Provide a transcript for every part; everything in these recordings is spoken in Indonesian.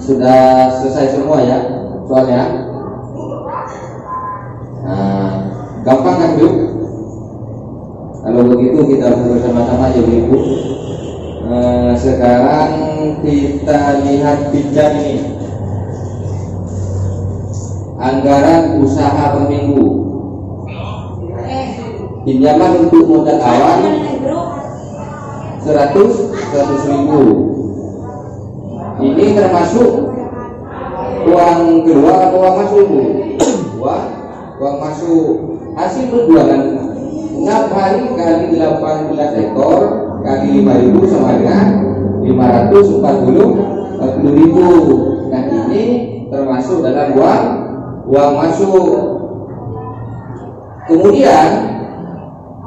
sudah selesai semua ya soalnya. Nah, gampang kan Bu? Kalau begitu kita bersama-sama ya Ibu. Sekarang kita lihat pinjam ini. Anggaran usaha per minggu. Pinjaman untuk modal awal 100 ribu. Ini termasuk uang keluar atau uang masuk Bu? Uang masuk. Hasil penjualan 6 hari kali 18 ekor kali 5.000 sama dengan 540.000. Nah ini termasuk dalam uang masuk. Kemudian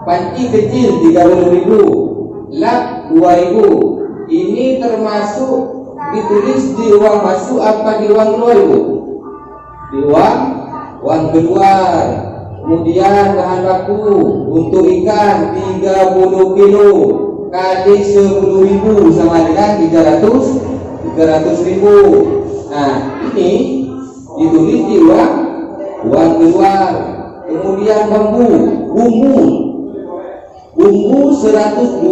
panci kecil 30.000, lap 2.000. Ini termasuk ditulis di uang masuk apa di uang keluar Ibu? Di uang keluar. Kemudian bahan baku untuk ikan 30 kilo kali 10.000 sama dengan 300.000. Nah ini ditulis di uang keluar. Kemudian bumbu 120.000.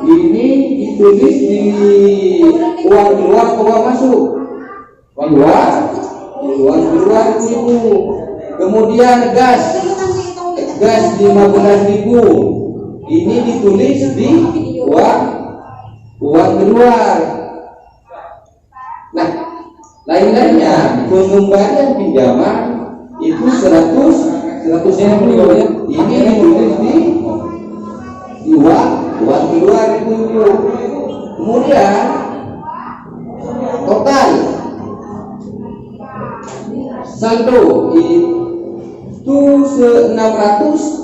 Ini ditulis di uang keluar atau uang masuk? Uang keluar Ibu. Kemudian gas 15.000. Ini ditulis di uang keluar. Nah, lain-lainnya pengembalian pinjaman itu 100 ya. Ini ditulis di uang keluar Ibu. Kemudian total saldo itu 600.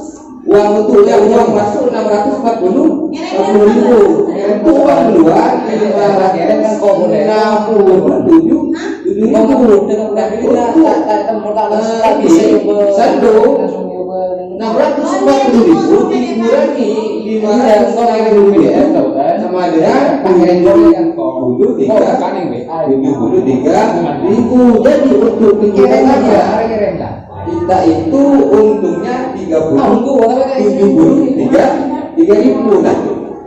Uang untuk yang uang masuk 640.000. Untuk uang keluar 547.000. Saldo 640.000 dikurangi 500.000 sama dengan 73.000. Jadi untuk pikirannya kita itu untungnya 73.000. Nah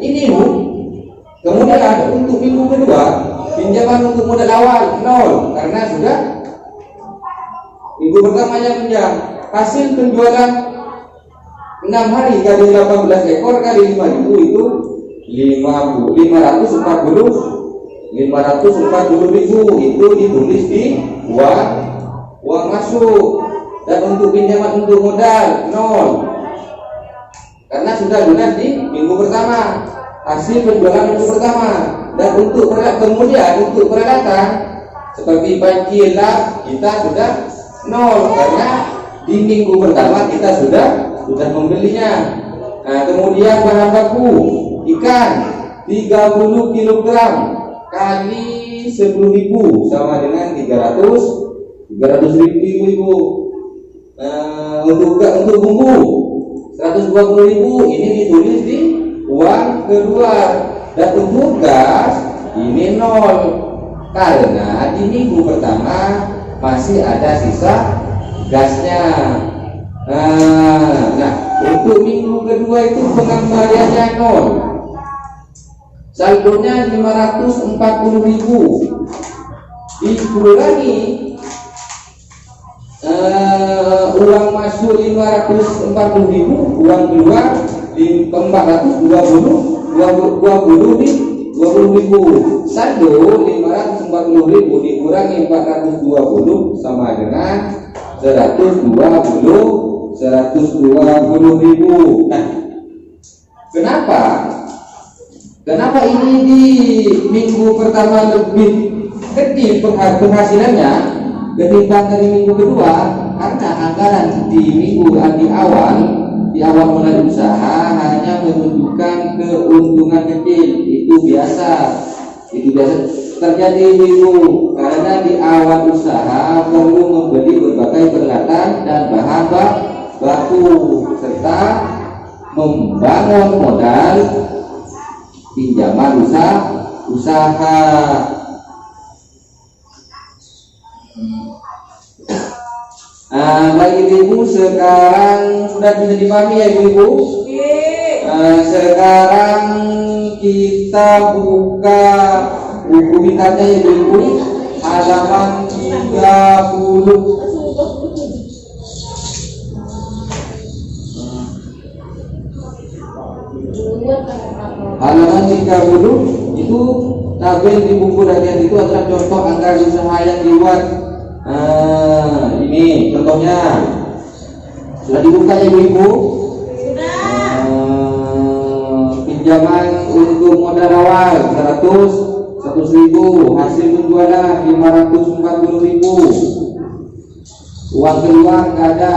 ini Bu. Kemudian untuk minggu kedua pinjaman untuk modal awal 0 karena sudah minggu pertamanya pinjam. Hasil penjualan 6 hari kali 18 ekor kali 5.000 itu 540.000. Itu ditulis di uang masuk. Dan untuk pinjaman untuk modal 0 karena sudah lunas di minggu pertama, hasil penjualan minggu pertama. Dan untuk kemudian untuk peralatan seperti panci lap kita sudah 0 karena di minggu pertama kita sudah membelinya. Nah, kemudian bahan baku ikan 30 kg kali 10.000 sama dengan 300.000 Ibu. Untuk bumbu 120.000 ini ditulis di uang keluar. Dan untuk gas ini 0 karena di minggu pertama masih ada sisa gasnya. Nah untuk minggu kedua itu pengembaliannya 0. Saldonya 540.000 dikurangi uang masuk 540.000, uang keluar 420.000. Saldo 540.000 dikurangi 420 sama dengan 120.000. Nah, kenapa ini di minggu pertama lebih kecil penghasilannya ketimbang dari minggu kedua? Karena anggaran di awal mulai usaha hanya menunjukkan keuntungan kecil. Itu biasa terjadi Ibu, karena di awal usaha perlu membeli berbagai peralatan dan bahan baku serta membangun modal pinjaman usaha. Bagi ibu sekarang sudah bisa dipahami ya ibu-ibu? Sekarang kita buka buku bintangnya ya ibu-ibu, halaman 30. Halaman 30 itu tabel di buku latihan itu adalah contoh angka usaha yang dibuat. Ini contohnya sudah dibuka ya ibu-ibu. Pinjaman untuk modal awal 100.000, hasil penjualan 540.000. Uang keluar nggak ada,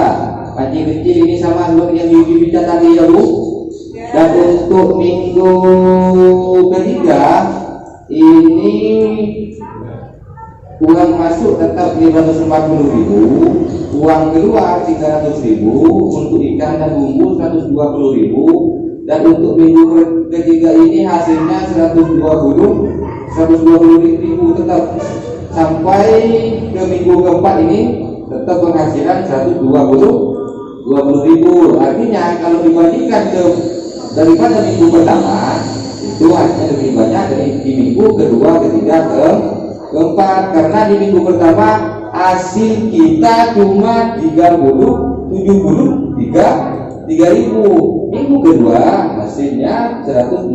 pancing kecil ini sama seperti yang dibica tadi ya bu. Dan untuk minggu ketiga ini uang masuk tetap 540.000, uang keluar 300.000, untuk ikan dan bumbu 120.000, dan untuk minggu ketiga ini hasilnya 120.000 tetap, sampai ke minggu keempat ini tetap penghasilan 120.000. Artinya kalau dibandingkan daripada minggu pertama itu hasilnya lebih banyak dari di minggu kedua, ketiga, keempat. Karena di minggu pertama hasil kita cuma 73.000, minggu kedua hasilnya 120.000.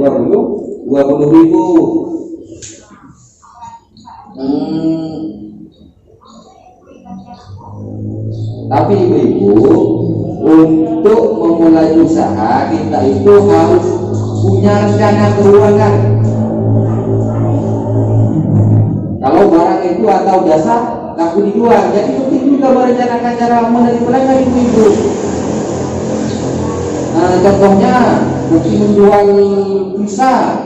Tapi ibu-ibu, untuk memulai usaha kita itu harus punya rencana keuangan. Kalau barang itu atau jasa laku dijual, jadi penting juga merencanakan cara menerima pelanggan ibu-ibu. Contohnya mungkin menjual pizza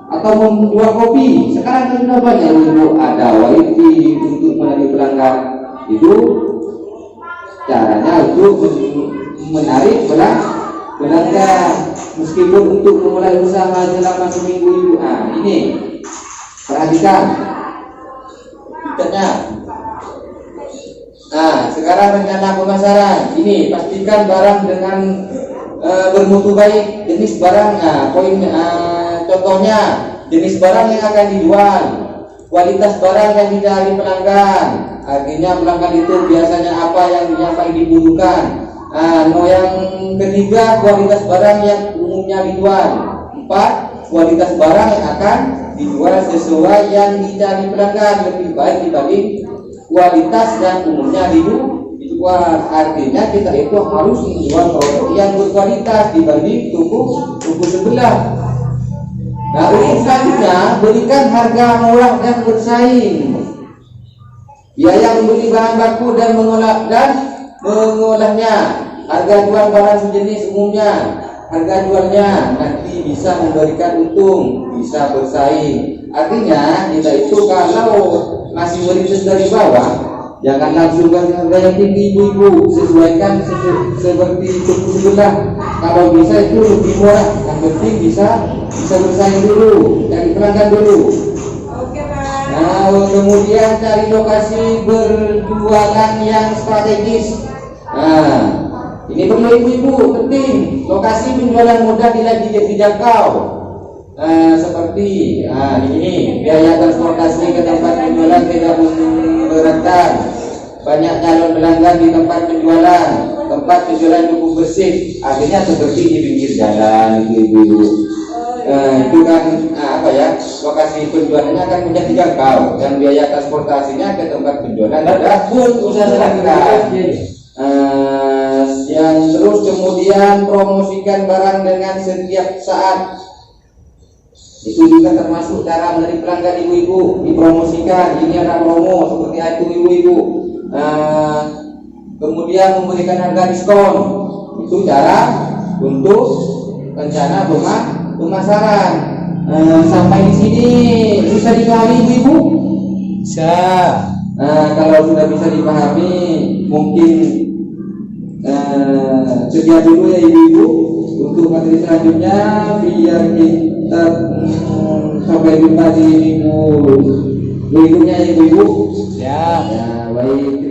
atau menjual kopi. Sekarang kan sudah banyak ibu, ada wifi untuk menarik pelanggan. Itu caranya untuk menarik pelanggan. Meskipun untuk memulai usaha selama seminggu ibu. Ini perhatikan kitanya. Sekarang rencana pemasaran. Ini pastikan barang dengan bermutu baik, jenis barang. Contohnya jenis barang yang akan dijual, kualitas barang yang dicari pelanggan. Artinya pelanggan itu biasanya apa yang paling dibutuhkan. Yang ketiga, kualitas barang yang umumnya dijual. 4, kualitas barang yang akan dijual sesuai yang dicari pelanggan, lebih baik dibanding kualitas yang umumnya dijual. Artinya kita itu harus menjual produk yang berkualitas dibanding toko sebelah. Untuk selanjutnya, berikan harga murah dan bersaing. Biaya membeli bahan baku dan mengolahnya, harga jual barang sejenis umumnya, harga jualnya nanti bisa memberikan untung, bisa bersaing. Artinya kita itu kalau masih merintis dari bawah, jangan langsung kasih harga yang tinggi ibu-ibu, sesuaikan seperti toko sebelah. Kalau bisa itu lebih murah, yang penting bisa bersaing dulu, cari pelanggan dulu. Kemudian cari lokasi berjualan yang strategis. Ini perlu ibu-ibu, penting. Lokasi penjualan mudah dijangkau. Seperti ini, biaya transportasi ke tempat penjualan tidak memberatkan. Banyak calon pelanggan di tempat penjualan cukup bersih. Artinya seperti di pinggir jalan ibu-ibu. Itu kan lokasi penjualannya akan mudah dijangkau, dan biaya transportasinya ke tempat penjualan ada usahakan. Yang terus kemudian promosikan barang dengan setiap saat. Itu juga termasuk cara menarik pelanggan ibu-ibu, dipromosikan. Ini ada promo seperti itu ibu-ibu. Kemudian memberikan harga diskon. Itu cara untuk rencana pemasaran. Sampai di sini bisa dipahami ibu-ibu? Bisa. Kalau sudah bisa dipahami, mungkin sekian dulu ya ibu-ibu. Untuk materi selanjutnya biar kita sampai jumpa di minggu Berikutnya ibu-ibu. Siap. Ya, baik.